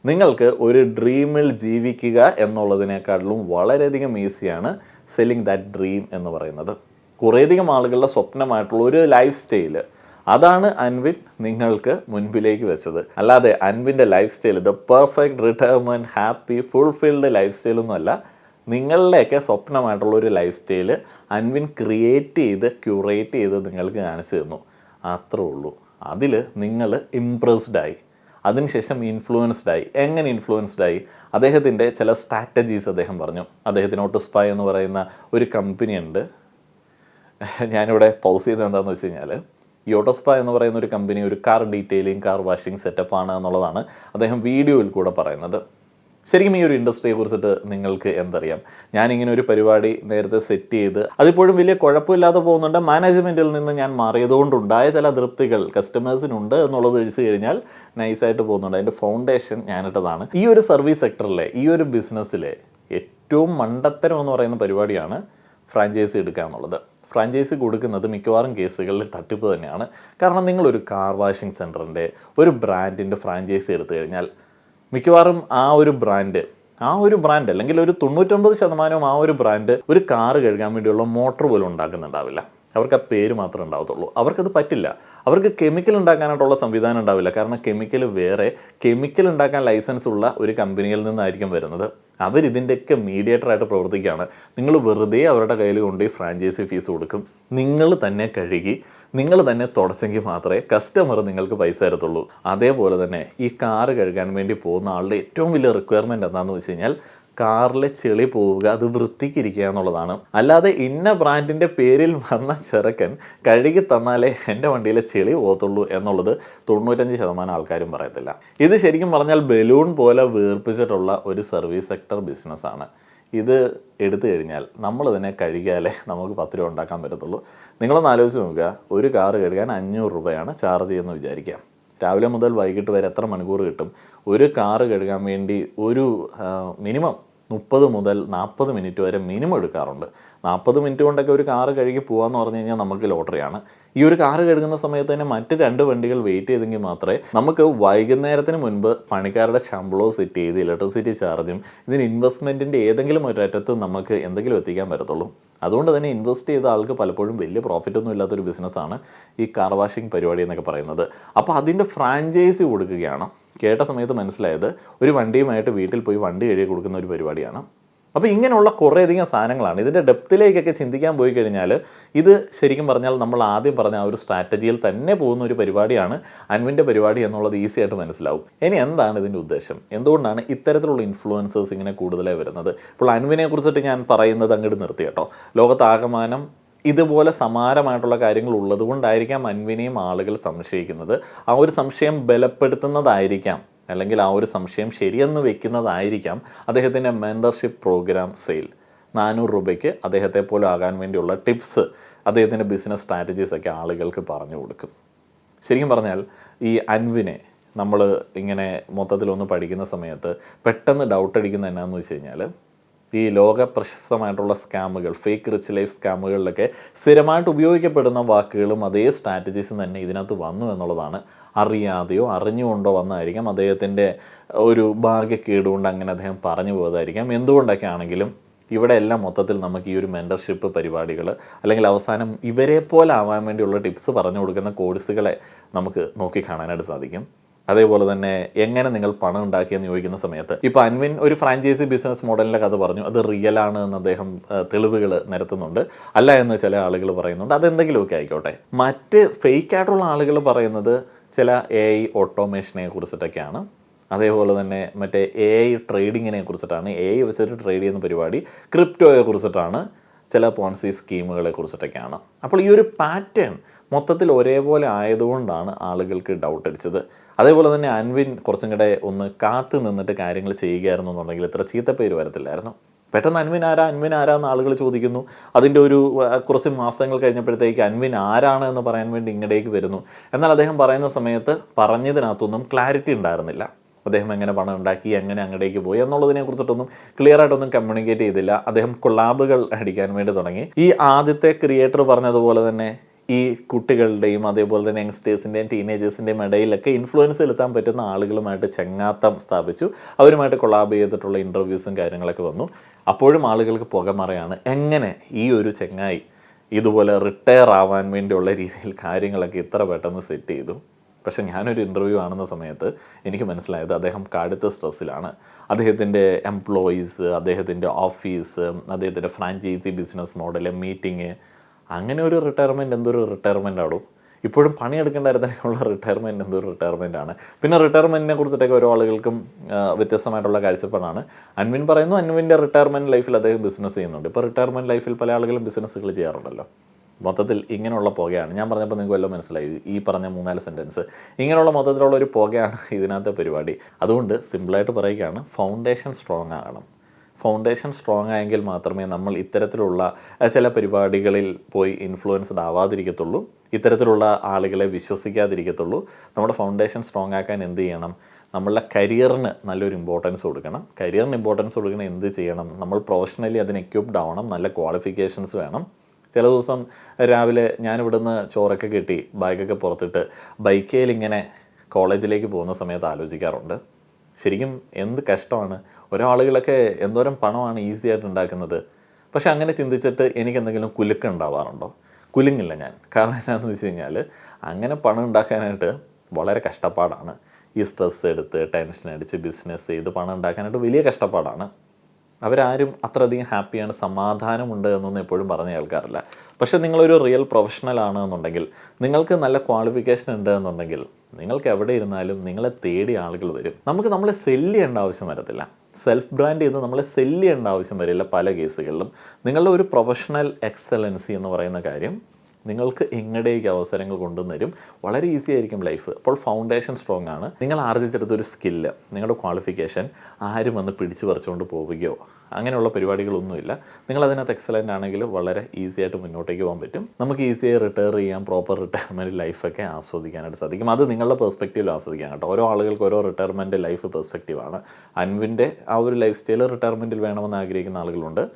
നിങ്ങൾക്ക് ഒരു ഡ്രീമിൽ ജീവിക്കുക എന്നുള്ളതിനേക്കാളും വളരെയധികം ഈസിയാണ് സെല്ലിങ് ദാറ്റ് ഡ്രീം എന്ന് പറയുന്നത്. കുറേയധികം ആളുകളുടെ സ്വപ്നമായിട്ടുള്ള ഒരു ലൈഫ് സ്റ്റൈല്, അതാണ് അൻവിൻ നിങ്ങൾക്ക് മുൻപിലേക്ക് വെച്ചത്. അല്ലാതെ അൻവിൻ്റെ life style the perfect retirement happy fulfilled life സ്റ്റൈലൊന്നുമല്ല. നിങ്ങളുടെയൊക്കെ സ്വപ്നമായിട്ടുള്ള ഒരു ലൈഫ് സ്റ്റൈല് അൻവിൻ ക്രിയേറ്റ് ചെയ്ത് ക്യൂറേറ്റ് ചെയ്ത് നിങ്ങൾക്ക് കാണിച്ചു തന്നു. അത്രേ ഉള്ളൂ. അതിൽ നിങ്ങൾ ഇംപ്രസ്ഡായി. അതിനുശേഷം ഇൻഫ്ലുവൻസ്ഡായി. എങ്ങനെ ഇൻഫ്ലുവൻസ്ഡായി? അദ്ദേഹത്തിൻ്റെ ചില സ്ട്രാറ്റജീസ് അദ്ദേഹം പറഞ്ഞു. അദ്ദേഹത്തിന് ഓട്ടോസ്പൈ എന്ന് പറയുന്ന ഒരു കമ്പനി ഉണ്ട്. ഞാനിവിടെ പൗസ് ചെയ്തത് എന്താണെന്ന് വെച്ച് കഴിഞ്ഞാൽ, ഈ ഓട്ടോസ്പൈ എന്ന് പറയുന്ന ഒരു കമ്പനി ഒരു കാർ ഡീറ്റെയിലിംഗ്, കാർ വാഷിംഗ് സെറ്റപ്പാണ് എന്നുള്ളതാണ് അദ്ദേഹം വീഡിയോയിൽ കൂടെ പറയുന്നത്. ശരിക്കും ഈ ഒരു ഇൻഡസ്ട്രിയെ കുറിച്ചിട്ട് നിങ്ങൾക്ക് എന്തറിയാം? ഞാനിങ്ങനെ ഒരു പരിപാടി നേരത്തെ സെറ്റ് ചെയ്ത് അതിപ്പോഴും വലിയ കുഴപ്പമില്ലാതെ പോകുന്നുണ്ട്. മാനേജ്മെൻറ്റിൽ നിന്ന് ഞാൻ മാറിയതുകൊണ്ടുണ്ടായ ചില അതൃപ്തികൾ കസ്റ്റമേഴ്സിനുണ്ട് എന്നുള്ളത് ഒഴിച്ചു കഴിഞ്ഞാൽ നൈസായിട്ട് പോകുന്നുണ്ട്. അതിൻ്റെ ഫൗണ്ടേഷൻ ഞാനിട്ടതാണ്. ഈ ഒരു സർവീസ് സെക്ടറിലെ, ഈ ഒരു ബിസിനസ്സിലെ ഏറ്റവും മണ്ടത്തരം എന്ന് പറയുന്ന പരിപാടിയാണ് ഫ്രാഞ്ചൈസി എടുക്കുക എന്നുള്ളത്. ഫ്രാഞ്ചൈസി കൊടുക്കുന്നത് മിക്കവാറും കേസുകളിൽ തട്ടിപ്പ് തന്നെയാണ്. കാരണം നിങ്ങളൊരു കാർ വാഷിംഗ് സെൻറ്ററിൻ്റെ ഒരു ബ്രാൻഡിൻ്റെ ഫ്രാഞ്ചൈസി എടുത്തു കഴിഞ്ഞാൽ മിക്കവാറും ആ ഒരു ബ്രാൻഡ് അല്ലെങ്കിൽ ഒരു 99% ആ ഒരു ബ്രാൻഡ് ഒരു കാറ് കഴുകാൻ വേണ്ടിയുള്ള മോട്ടർ പോലും ഉണ്ടാക്കുന്നുണ്ടാവില്ല. അവർക്ക് ആ പേര് മാത്രമേ ഉണ്ടാവത്തുള്ളൂ. അവർക്കത് പറ്റില്ല. അവർക്ക് കെമിക്കൽ ഉണ്ടാക്കാനായിട്ടുള്ള സംവിധാനം ഉണ്ടാവില്ല. കാരണം കെമിക്കൽ വേറെ, കെമിക്കൽ ഉണ്ടാക്കാൻ ലൈസൻസ് ഉള്ള ഒരു കമ്പനിയിൽ നിന്നായിരിക്കും വരുന്നത്. അവരിതിൻ്റെയൊക്കെ മീഡിയേറ്ററായിട്ട് പ്രവർത്തിക്കുകയാണ്. നിങ്ങൾ വെറുതെ അവരുടെ കയ്യിൽ കൊണ്ടുപോയി ഫ്രാഞ്ചൈസി ഫീസ് കൊടുക്കും. നിങ്ങൾ തന്നെ കഴുകി നിങ്ങൾ തന്നെ തുടച്ചെങ്കിൽ മാത്രമേ കസ്റ്റമർ നിങ്ങൾക്ക് പൈസ തരത്തുള്ളൂ. അതേപോലെ തന്നെ ഈ കാറ് കഴുകാൻ വേണ്ടി പോകുന്ന ആളുടെ ഏറ്റവും വലിയ റിക്വയർമെൻറ്റ് എന്താണെന്ന് വെച്ച് കഴിഞ്ഞാൽ, കാറിലെ ചെളി പോവുക, അത് വൃത്തിക്കിരിക്കുക എന്നുള്ളതാണ്. അല്ലാതെ ഇന്ന ബ്രാൻഡിൻ്റെ പേരിൽ വന്ന ചെറുക്കൻ കഴുകി തന്നാലേ എൻ്റെ വണ്ടിയിലെ ചെളി പോകത്തുള്ളൂ എന്നുള്ളത് 95% ആൾക്കാരും പറയത്തില്ല. ഇത് ശരിക്കും പറഞ്ഞാൽ ബലൂൺ പോലെ വീർപ്പിച്ചിട്ടുള്ള ഒരു സർവീസ് സെക്ടർ ബിസിനസ്സാണ്. ഇത് എടുത്തു കഴിഞ്ഞാൽ നമ്മൾ തന്നെ കഴുകിയാലേ നമുക്ക് 10 രൂപ ഉണ്ടാക്കാൻ പറ്റത്തുള്ളൂ. നിങ്ങളൊന്ന് ആലോചിച്ച് നോക്കുക. ഒരു കാറ് കഴുകാൻ 500 രൂപയാണ് ചാർജ് ചെയ്യുന്നത് വിചാരിക്കാം. രാവിലെ മുതൽ വൈകിട്ട് വരെ എത്ര മണിക്കൂർ കിട്ടും? ഒരു കാറ് കഴുകാൻ വേണ്ടി ഒരു മിനിമം 30 മുതൽ 40 മിനിറ്റ് വരെ മിനിമം എടുക്കാറുണ്ട്. 40 മിനിറ്റ് കൊണ്ടൊക്കെ ഒരു കാറ് കഴുകി പോകാമെന്ന് പറഞ്ഞു കഴിഞ്ഞാൽ നമുക്ക് ലോട്ടറിയാണ്. ഈ ഒരു കാറ് കഴുകുന്ന സമയത്ത് തന്നെ മറ്റ് 2 വണ്ടികൾ വെയിറ്റ് ചെയ്തെങ്കിൽ മാത്രമേ നമുക്ക് വൈകുന്നേരത്തിന് മുൻപ് പണിക്കാരുടെ ശമ്പളവും സെറ്റ് ചെയ്ത് ഇലക്ട്രിസിറ്റി ചാർജും ഇതിന് ഇൻവെസ്റ്റ്മെൻറ്റിൻ്റെ ഏതെങ്കിലും ഒരറ്റത്ത് നമുക്ക് എന്തെങ്കിലും എത്തിക്കാൻ പറ്റത്തുള്ളൂ. അതുകൊണ്ട് തന്നെ ഇൻവെസ്റ്റ് ചെയ്ത ആൾക്ക് പലപ്പോഴും വലിയ പ്രോഫിറ്റൊന്നും ഇല്ലാത്തൊരു ബിസിനസ്സാണ് ഈ കാർ വാഷിംഗ് പരിപാടി എന്നൊക്കെ പറയുന്നത്. അപ്പോൾ അതിൻ്റെ ഫ്രാഞ്ചൈസി കൊടുക്കുകയാണ്. കേട്ട സമയത്ത് മനസ്സിലായത് ഒരു വണ്ടിയുമായിട്ട് വീട്ടിൽ പോയി വണ്ടി കഴുകി കൊടുക്കുന്ന ഒരു പരിപാടിയാണ്. അപ്പോൾ ഇങ്ങനെയുള്ള കുറേയധികം സാധനങ്ങളാണ്. ഇതിൻ്റെ ഡെപ്തിലേക്കൊക്കെ ചിന്തിക്കാൻ പോയി കഴിഞ്ഞാൽ ഇത് ശരിക്കും പറഞ്ഞാൽ നമ്മൾ ആദ്യം പറഞ്ഞ ആ ഒരു സ്ട്രാറ്റജിയിൽ തന്നെ പോകുന്ന ഒരു പരിപാടിയാണ് അൻവിൻ്റെ പരിപാടി എന്നുള്ളത് ഈസി ആയിട്ട് മനസ്സിലാവും. ഇനി എന്താണ് ഇതിൻ്റെ ഉദ്ദേശം? എന്തുകൊണ്ടാണ് ഇത്തരത്തിലുള്ള ഇൻഫ്ലുവൻസേഴ്സ് ഇങ്ങനെ കൂടുതലായി വരുന്നത്? ഇപ്പോൾ അൻവിനെ കുറിച്ചിട്ട് ഞാൻ പറയുന്നത് അങ്ങോട്ട് നിർത്തി കേട്ടോ. ലോകത്താകമാനം ഇതുപോലെ സമാനമായിട്ടുള്ള കാര്യങ്ങൾ ഉള്ളത് കൊണ്ടായിരിക്കാം അൻവിനെയും ആളുകൾ സംശയിക്കുന്നത്. ആ ഒരു സംശയം ബലപ്പെടുത്തുന്നതായിരിക്കാം, അല്ലെങ്കിൽ ആ ഒരു സംശയം ശരിയെന്ന് വെക്കുന്നതായിരിക്കാം അദ്ദേഹത്തിൻ്റെ മെൻറ്റർഷിപ്പ് പ്രോഗ്രാം സെയിൽ. 400 രൂപയ്ക്ക് അദ്ദേഹത്തെ പോലെ ആകാൻ വേണ്ടിയുള്ള ടിപ്സ്, അദ്ദേഹത്തിൻ്റെ ബിസിനസ് സ്ട്രാറ്റജീസൊക്കെ ആളുകൾക്ക് പറഞ്ഞു കൊടുക്കും. ശരിക്കും പറഞ്ഞാൽ ഈ അൻവിനെ നമ്മൾ ഇങ്ങനെ മൊത്തത്തിലൊന്ന് പഠിക്കുന്ന സമയത്ത് പെട്ടെന്ന് ഡൗട്ട് അടിക്കുന്ന എന്നാന്ന് വെച്ച് കഴിഞ്ഞാൽ, ഈ ലോക പ്രശസ്തമായിട്ടുള്ള സ്കാമുകൾ, ഫേക്ക് റിച്ച് ലൈഫ് സ്കാമുകളിലൊക്കെ സ്ഥിരമായിട്ട് ഉപയോഗിക്കപ്പെടുന്ന വാക്കുകളും അതേ സ്ട്രാറ്റജീസും തന്നെ ഇതിനകത്ത് വന്നു എന്നുള്ളതാണ്. അറിയാതെയോ അറിഞ്ഞുകൊണ്ടോ വന്നതായിരിക്കാം. അദ്ദേഹത്തിൻ്റെ ഒരു ഭാഗ്യക്കേടുകൊണ്ട് അങ്ങനെ അദ്ദേഹം പറഞ്ഞു പോയതായിരിക്കാം. എന്തുകൊണ്ടൊക്കെ ആണെങ്കിലും ഇവിടെ എല്ലാം മൊത്തത്തിൽ നമുക്ക് ഈ ഒരു മെൻറ്റർഷിപ്പ് പരിപാടികൾ അല്ലെങ്കിൽ അവസാനം ഇവരെ പോലെ ആവാൻ വേണ്ടിയുള്ള ടിപ്സ് പറഞ്ഞു കൊടുക്കുന്ന കോഴ്സുകളെ നമുക്ക് നോക്കിക്കാണാനായിട്ട് സാധിക്കും. അതേപോലെ തന്നെ എങ്ങനെ നിങ്ങൾ പണം ഉണ്ടാക്കിയെന്ന് ചോദിക്കുന്ന സമയത്ത് ഇപ്പോൾ അൻവിൻ ഒരു ഫ്രാഞ്ചൈസി ബിസിനസ് മോഡലിൻ്റെ കഥ പറഞ്ഞു, അത് റിയൽ ആണ് എന്ന് അദ്ദേഹം തെളിവുകൾ നിരത്തുന്നുണ്ട്. അല്ല എന്ന് ചില ആളുകൾ പറയുന്നുണ്ട്. അതെന്തെങ്കിലുമൊക്കെ ആയിക്കോട്ടെ. മറ്റ് ഫേക്ക് ആയിട്ടുള്ള ആളുകൾ പറയുന്നത് ചില AI ഓട്ടോമേഷനെ കുറിച്ചിട്ടൊക്കെയാണ്. അതേപോലെ തന്നെ മറ്റേ AI ട്രേഡിങ്ങിനെ കുറിച്ചിട്ടാണ്, AI വെച്ചിട്ട് ട്രേഡ് ചെയ്യുന്ന പരിപാടി, ക്രിപ്റ്റോയെ കുറിച്ചിട്ടാണ്, ചില പോൺസി സ്കീമുകളെ കുറിച്ചിട്ടൊക്കെയാണ്. അപ്പോൾ ഈ ഒരു പാറ്റേൺ മൊത്തത്തിൽ ഒരേപോലെ ആയതുകൊണ്ടാണ് ആളുകൾക്ക് ഡൗട്ട് അടിച്ചത്. അതേപോലെ തന്നെ അൻവിൻ കുറച്ചും കൂടെ ഒന്ന് കാത്തു നിന്നിട്ട് കാര്യങ്ങൾ ചെയ്യുകയായിരുന്നു എന്നുണ്ടെങ്കിൽ ഇത്ര ചീത്തപ്പേര് വരത്തില്ലായിരുന്നു. പെട്ടെന്ന് അൻവിൻ ആരാ എന്ന് ആളുകൾ ചോദിക്കുന്നു. അതിൻ്റെ ഒരു കുറച്ച് മാസങ്ങൾ കഴിഞ്ഞപ്പോഴത്തേക്ക് അൻവിൻ ആരാണ് എന്ന് പറയാൻ വേണ്ടി ഇങ്ങടേക്ക് വരുന്നു. എന്നാൽ അദ്ദേഹം പറയുന്ന സമയത്ത് പറഞ്ഞതിനകത്തൊന്നും ക്ലാരിറ്റി ഉണ്ടായിരുന്നില്ല. അദ്ദേഹം എങ്ങനെ പണം ഉണ്ടാക്കി, എങ്ങനെ അങ്ങടേക്ക് പോയി എന്നുള്ളതിനെ കുറിച്ചിട്ടൊന്നും ക്ലിയർ ആയിട്ടൊന്നും കമ്മ്യൂണിക്കേറ്റ് ചെയ്തില്ല. അദ്ദേഹം കൊളാബുകൾ അടിക്കാൻ വേണ്ടി തുടങ്ങി. ഈ ആദ്യത്തെ ക്രിയേറ്റർ പറഞ്ഞതുപോലെ തന്നെ ഈ കുട്ടികളുടെയും അതേപോലെ തന്നെ യങ്സ്റ്റേഴ്സിൻ്റെയും ടീനേജേഴ്സിൻ്റെയും ഇടയിലൊക്കെ ഇൻഫ്ലുവൻസ് ചെലുത്താൻ പറ്റുന്ന ആളുകളുമായിട്ട് ചങ്ങാത്തം സ്ഥാപിച്ചു. അവരുമായിട്ട് കൊളാബ് ചെയ്തിട്ടുള്ള ഇൻ്റർവ്യൂസും കാര്യങ്ങളൊക്കെ വന്നു. അപ്പോഴും ആളുകൾക്ക് പുകമറയാണ്. എങ്ങനെ ഈ ഒരു ചങ്ങായി ഇതുപോലെ റിട്ടയർ ആവാൻ വേണ്ടിയുള്ള രീതിയിൽ കാര്യങ്ങളൊക്കെ ഇത്ര പെട്ടെന്ന് സെറ്റ് ചെയ്തു. പക്ഷേ ഞാനൊരു ഇൻ്റർവ്യൂ കാണുന്ന സമയത്ത് എനിക്ക് മനസ്സിലായത് അദ്ദേഹം കടുത്ത സ്ട്രെസ്സിലാണ്. അദ്ദേഹത്തിൻ്റെ എംപ്ലോയീസ്, അദ്ദേഹത്തിൻ്റെ ഓഫീസ്, അദ്ദേഹത്തിൻ്റെ ഫ്രാഞ്ചൈസി ബിസിനസ് മോഡൽ, മീറ്റിംഗ്, അങ്ങനെ ഒരു റിട്ടയർമെൻറ്റ് എന്തൊരു റിട്ടയർമെൻ്റ് ആണോ? ഇപ്പോഴും പണിയെടുക്കേണ്ടായിരുന്നുള്ള റിട്ടയർമെൻറ്റ് എന്തൊരു റിട്ടയർമെൻ്റ് ആണ്. പിന്നെ റിട്ടയർമെൻറ്റിനെ കുറിച്ചിട്ടൊക്കെ ഓരോ ആളുകൾക്കും വ്യത്യസ്തമായിട്ടുള്ള കാഴ്ചപ്പാടാണ്. അൻവിൻ പറയുന്നു അൻവിൻ്റെ റിട്ടയർമെൻറ്റ് ലൈഫിൽ അദ്ദേഹം ബിസിനസ് ചെയ്യുന്നുണ്ട്. ഇപ്പോൾ റിട്ടയർമെൻറ്റ് ലൈഫിൽ പല ആളുകളും ബിസിനസ്സുകൾ ചെയ്യാറുണ്ടല്ലോ. മൊത്തത്തിൽ ഇങ്ങനെയുള്ള പുകയാണ്. ഞാൻ പറഞ്ഞപ്പോൾ നിങ്ങൾക്ക് വല്ലതും മനസ്സിലായി ഈ പറഞ്ഞ 3-4 സെൻറ്റൻസ്. ഇങ്ങനെയുള്ള മൊത്തത്തിലുള്ള ഒരു പുകയാണ് ഇതിനകത്തെ പരിപാടി. അതുകൊണ്ട് സിമ്പിളായിട്ട് പറയുകയാണ്, ഫൗണ്ടേഷൻ സ്ട്രോങ് ആകണം. ഫൗണ്ടേഷൻ സ്ട്രോങ് ആയെങ്കിൽ മാത്രമേ നമ്മൾ ഇത്തരത്തിലുള്ള ചില പരിപാടികളിൽ പോയി ഇൻഫ്ലുവൻസ്ഡ് ആവാതിരിക്കത്തുള്ളൂ, ഇത്തരത്തിലുള്ള ആളുകളെ വിശ്വസിക്കാതിരിക്കത്തുള്ളൂ. നമ്മുടെ ഫൗണ്ടേഷൻ സ്ട്രോങ് ആക്കാൻ എന്ത് ചെയ്യണം? നമ്മളുടെ കരിയറിന് നല്ലൊരു ഇമ്പോർട്ടൻസ് കൊടുക്കണം. കരിയറിന് ഇമ്പോർട്ടൻസ് കൊടുക്കണം എന്ത് ചെയ്യണം? നമ്മൾ പ്രൊഫഷണലി അതിന് എക്യുപ്ഡ് ആവണം. നല്ല ക്വാളിഫിക്കേഷൻസ് വേണം. ചില ദിവസം രാവിലെ ഞാനിവിടുന്ന് ചോറൊക്കെ കിട്ടി ബാഗൊക്കെ പുറത്തിട്ട് ബൈക്കേൽ ഇങ്ങനെ കോളേജിലേക്ക് പോകുന്ന സമയത്ത് ആലോചിക്കാറുണ്ട്, ശരിക്കും എന്ത് കഷ്ടമാണ്. ഓരോ ആളുകളൊക്കെ എന്തോരം പണമാണ് ഈസി ആയിട്ട് ഉണ്ടാക്കുന്നത്. പക്ഷെ അങ്ങനെ ചിന്തിച്ചിട്ട് എനിക്ക് എന്തെങ്കിലും കുലുക്കുണ്ടാവാറുണ്ടോ? കുലുങ്ങില്ല ഞാൻ. കാരണം എന്താണെന്ന് വെച്ച് കഴിഞ്ഞാൽ അങ്ങനെ പണം ഉണ്ടാക്കാനായിട്ട് വളരെ കഷ്ടപ്പാടാണ്. ഈ സ്ട്രെസ് എടുത്ത് ടെൻഷൻ അടിച്ച് ബിസിനസ് ചെയ്ത് പണം ഉണ്ടാക്കാനായിട്ട് വലിയ കഷ്ടപ്പാടാണ്. അവരാരും അത്രയധികം ഹാപ്പിയാണ്, സമാധാനമുണ്ട് എന്നൊന്നും എപ്പോഴും പറഞ്ഞ് കേൾക്കാറില്ല. പക്ഷേ നിങ്ങളൊരു റിയൽ പ്രൊഫഷണൽ ആണ് എന്നുണ്ടെങ്കിൽ, നിങ്ങൾക്ക് നല്ല ക്വാളിഫിക്കേഷൻ ഉണ്ട് എന്നുണ്ടെങ്കിൽ, നിങ്ങൾക്ക് എവിടെ ഇരുന്നാലും നിങ്ങളെ തേടി ആളുകൾ വരും. നമുക്ക് നമ്മളെ സെല്ല് ചെയ്യേണ്ട ആവശ്യം വരത്തില്ല. സെൽഫ് ബ്രാൻഡ് ചെയ്ത് നമ്മളെ സെല്ല് ചെയ്യേണ്ട ആവശ്യം വരില്ല പല കേസുകളിലും. നിങ്ങളുടെ ഒരു പ്രൊഫഷണൽ എക്സലൻസി എന്ന് പറയുന്ന കാര്യം നിങ്ങൾക്ക് എങ്ങടേക്ക് അവസരങ്ങൾ കൊണ്ടുവരും. വളരെ ഈസി ആയിരിക്കും ലൈഫ്. അപ്പോൾ ഫൗണ്ടേഷൻ സ്ട്രോങ് ആണ്. നിങ്ങൾ ആർജിച്ചെടുത്തൊരു സ്കില്ല്, നിങ്ങളുടെ ക്വാളിഫിക്കേഷൻ ആരും വന്ന് പിടിച്ചു പറിച്ചുകൊണ്ട് പോവുകയോ അങ്ങനെയുള്ള പരിപാടികളൊന്നുമില്ല. നിങ്ങളതിനകത്ത് എക്സലൻ്റ് ആണെങ്കിൽ വളരെ ഈസി ആയിട്ട് മുന്നോട്ടേക്ക് പോകാൻ പറ്റും. നമുക്ക് ഈസിയായി റിട്ടയർ ചെയ്യാം, പ്രോപ്പർ റിട്ടയർമെൻറ്റ് ലൈഫൊക്കെ ആസ്വദിക്കാനായിട്ട് സാധിക്കും. അത് നിങ്ങളുടെ പെർസ്പെക്റ്റീവിൽ ആസ്വദിക്കാം കേട്ടോ. ഓരോ ആളുകൾക്ക് ഓരോ റിട്ടയർമെൻറ്റ് ലൈഫ് പെർസ്പെക്റ്റീവാണ്. അൻവിൻ്റെ ആ ഒരു ലൈഫ് സ്റ്റൈൽ റിട്ടയർമെൻറ്റിൽ വേണമെന്ന് ആഗ്രഹിക്കുന്ന ആളുകളുണ്ട്.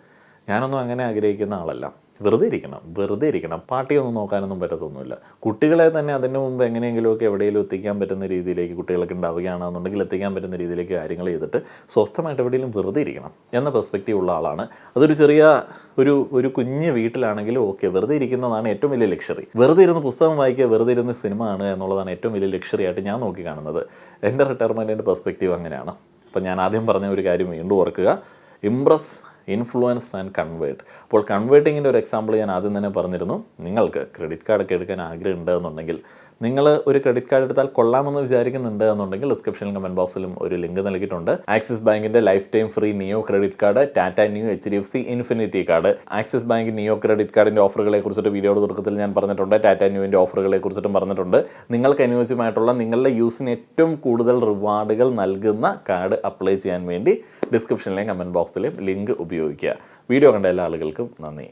ഞാനൊന്നും അങ്ങനെ ആഗ്രഹിക്കുന്ന ആളല്ല. വെറുതെ ഇരിക്കണം. പാർട്ടിയൊന്നും നോക്കാനൊന്നും പറ്റത്തൊന്നുമില്ല. കുട്ടികളെ തന്നെ അതിന് മുമ്പ് എങ്ങനെയെങ്കിലുമൊക്കെ എവിടെയെങ്കിലും എത്തിക്കാൻ പറ്റുന്ന രീതിയിലേക്ക്, കുട്ടികൾക്ക് ഉണ്ടാവുകയാണെന്നുണ്ടെങ്കിൽ എത്തിക്കാൻ പറ്റുന്ന രീതിയിലേക്ക് കാര്യങ്ങൾ ചെയ്തിട്ട് സ്വസ്ഥമായിട്ട് എവിടെയെങ്കിലും വെറുതെ ഇരിക്കണം എന്ന പെർസ്പെക്റ്റീവ് ഉള്ള ആളാണ്. അതൊരു ചെറിയ ഒരു കുഞ്ഞ് വീട്ടിലാണെങ്കിലും ഓക്കെ, വെറുതെ ഇരിക്കുന്നതാണ് ഏറ്റവും വലിയ ലക്ഷറി. വെറുതെ ഇരുന്ന് പുസ്തകം വായിക്കുക, വെറുതെ ഇരുന്ന് സിനിമ കാണുക എന്നുള്ളതാണ് ഏറ്റവും വലിയ ലക്ഷറി ആയിട്ട് ഞാൻ നോക്കി കാണുന്നത്. എൻ്റെ റിട്ടയർമെൻറ്റിൻ്റെ പെർസ്പെക്റ്റീവ് അങ്ങനെയാണ്. അപ്പം ഞാൻ ആദ്യം പറഞ്ഞ ഒരു കാര്യം വീണ്ടും ഓർക്കുക, ഇംപ്രസ്, ഇൻഫ്ലുവൻസ് ആൻഡ് കൺവേർട്ട്. അപ്പോൾ കൺവേർട്ടിങ്ങിൻ്റെ ഒരു എക്സാമ്പിൾ ഞാൻ ആദ്യം തന്നെ പറഞ്ഞിരുന്നു. നിങ്ങൾക്ക് ക്രെഡിറ്റ് കാർഡൊക്കെ എടുക്കാൻ ആഗ്രഹം ഉണ്ട് എന്നുണ്ടെങ്കിൽ, നിങ്ങൾ ഒരു ക്രെഡിറ്റ് കാർഡ് എടുത്താൽ കൊള്ളാമെന്ന് വിചാരിക്കുന്നുണ്ട് എന്നുണ്ടെങ്കിൽ ഡിസ്ക്രിപ്ഷനിലും കമൻറ്റ് ബോക്സിലും ഒരു ലിങ്ക് നൽകിയിട്ടുണ്ട്. ആക്സിസ് ബാങ്കിൻ്റെ lifetime free neo credit card, Tata new HDFC infinity card. Axis bank neo credit കാർഡിൻ്റെ ഓഫറുകളെ കുറിച്ചിട്ട് വീഡിയോയുടെ തുടക്കത്തിൽ ഞാൻ പറഞ്ഞിട്ടുണ്ട്. ടാറ്റ ന്യൂവിൻ്റെ ഓഫറുകളെ കുറിച്ചിട്ടും പറഞ്ഞിട്ടുണ്ട്. നിങ്ങൾക്ക് അനുയോജ്യമായിട്ടുള്ള നിങ്ങളുടെ യൂസിന് ഏറ്റവും കൂടുതൽ റിവാർഡുകൾ നൽകുന്ന കാർഡ് അപ്ലൈ ചെയ്യാൻ വേണ്ടി ഡിസ്ക്രിപ്ഷനിലെയും കമൻറ്റ് ബോക്സിലെയും ലിങ്ക് ഉപയോഗിക്കുക. വീഡിയോ കണ്ട എല്ലാ ആളുകൾക്കും നന്ദി.